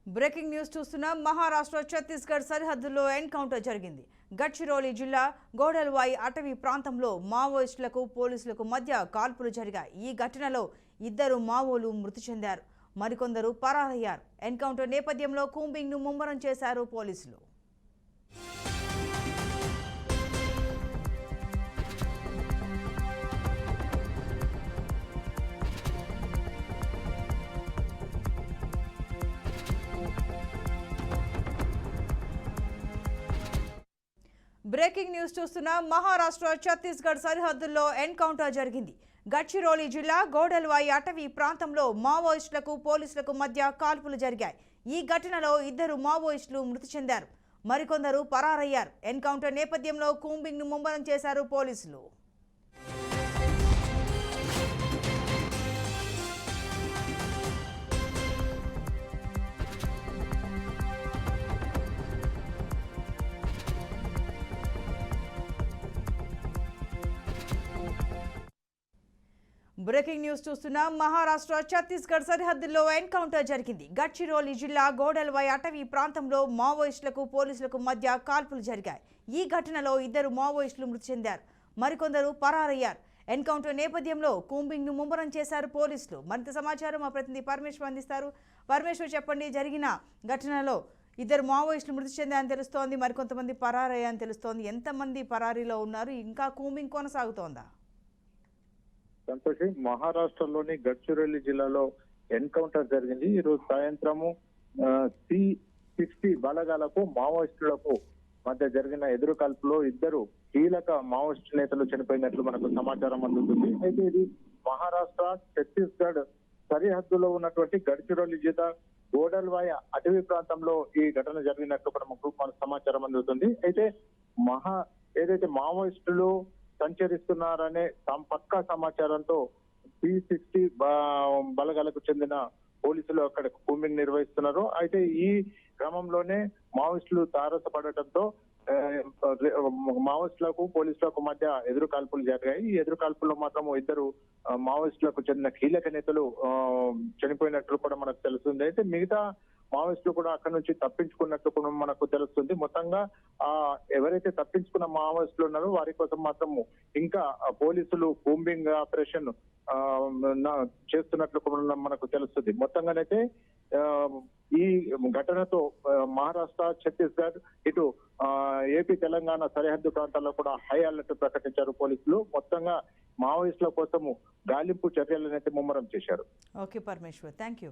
Breaking news చూస్తున్నాం. మహారాష్ట్ర ఛత్తీస్గఢ్ సరిహద్దుల్లో encounter జరిగింది. గడ్చిరోలి జిల్లా గోడల్వాయి అటవీ ప్రాంతంలో మావోయిస్టులకు పోలీసులకు మధ్య కాల్పులు జరిగాయి. ఈ ఘటనలో 2 మావోలు మృతి చెందారు, మరికొందరు పరారయ్యారు. ఎన్కౌంటర్ నేపథ్యంలో కూంబింగ్ను ముమ్మరం చేశారు పోలీసులు. బ్రేకింగ్ న్యూస్ చూస్తున్నాం. మహారాష్ట్ర ఛత్తీస్గఢ్ సరిహద్దుల్లో ఎన్కౌంటర్ జరిగింది. గడ్చిరోలి జిల్లా గోడల్వాయి అటవీ ప్రాంతంలో మావోయిస్టులకు పోలీసులకు మధ్య కాల్పులు జరిగాయి. ఈ ఘటనలో 2 మావోయిస్టులు మృతి చెందారు, మరికొందరు పరారయ్యారు. ఎన్కౌంటర్ నేపథ్యంలో కూంబింగ్ను ముమ్మరం చేశారు పోలీసులు. బ్రేకింగ్ న్యూస్ చూస్తున్నాం. మహారాష్ట్ర ఛత్తీస్గఢ్ సరిహద్దుల్లో ఎన్కౌంటర్ జరిగింది. గడ్చిరోలి జిల్లా గోడల్వాయి అటవీ ప్రాంతంలో మావోయిస్టులకు పోలీసులకు మధ్య కాల్పులు జరిగాయి. ఈ ఘటనలో 2 మావోయిస్టులు మృతి చెందారు, మరికొందరు పరారయ్యారు. ఎన్కౌంటర్ నేపథ్యంలో కూంబింగ్ను ముమ్మరం చేశారు పోలీసులు. మరింత సమాచారం మా ప్రతినిధి పరమేశ్వర్ అందిస్తారు. పరమేశ్వర్, చెప్పండి, జరిగిన ఘటనలో 2 మావోయిస్టులు మృతి చెందారని తెలుస్తోంది, మరికొంతమంది పరారయ్యారని తెలుస్తోంది. ఎంతమంది పరారీలో ఉన్నారు? ఇంకా కూంబింగ్ కొనసాగుతోందా? సంతోషి, మహారాష్ట్రలోని గడ్చిరోలి జిల్లాలో ఎన్కౌంటర్ జరిగింది. ఈ రోజు సాయంత్రము C-60 బలగాలకు మావోయిస్టులకు మధ్య జరిగిన ఎదురు కాల్పులో 2 కీలక మావోయిస్టు నేతలు చనిపోయినట్లు మనకు సమాచారం అందుతుంది. అయితే ఇది మహారాష్ట్ర ఛత్తీస్గఢ్ సరిహద్దులో ఉన్నటువంటి గడ్చిరోలి జిల్లా గోడల్వాయ అటవీ ప్రాంతంలో ఈ ఘటన జరిగినట్లు మనకు సమాచారం అందుతుంది. అయితే ఏదైతే మావోయిస్టులు సంచరిస్తున్నారనే పక్కా సమాచారంతో C-60 బలగాలకు చెందిన పోలీసులు అక్కడ కూంబింగ్ నిర్వహిస్తున్నారు. అయితే ఈ క్రమంలోనే మావోయిస్టులు తారసపడటంతో మావోయిస్టులకు పోలీసులకు మధ్య ఎదురు కాల్పులు జరిగాయి. ఈ ఎదురు కాల్పుల్లో మాత్రం 2 మావోయిస్టులకు చెందిన కీలక నేతలు చనిపోయినట్లు కూడా మనకు తెలుస్తుంది. అయితే మిగతా మావోయిస్టులు కూడా అక్కడి నుంచి తప్పించుకున్నట్లు కూడా మనకు తెలుస్తుంది. మొత్తంగా ఎవరైతే తప్పించుకున్న మావోయిస్టులు ఉన్నారో వారి కోసం మాత్రం ఇంకా పోలీసులు కూంబింగ్ ఆపరేషన్ చేస్తున్నట్లు కూడా మనకు తెలుస్తుంది. మొత్తంగానైతే ఈ ఘటనతో మహారాష్ట్ర, ఛత్తీస్గఢ్, ఇటు ఏపీ, తెలంగాణ సరిహద్దు ప్రాంతాల్లో కూడా హై అలర్ట్ ప్రకటించారు పోలీసులు. మొత్తంగా మావోయిస్టుల కోసము గాలింపు చర్యలనైతే ముమ్మరం చేశారు. Okay Parameshwar, thank you.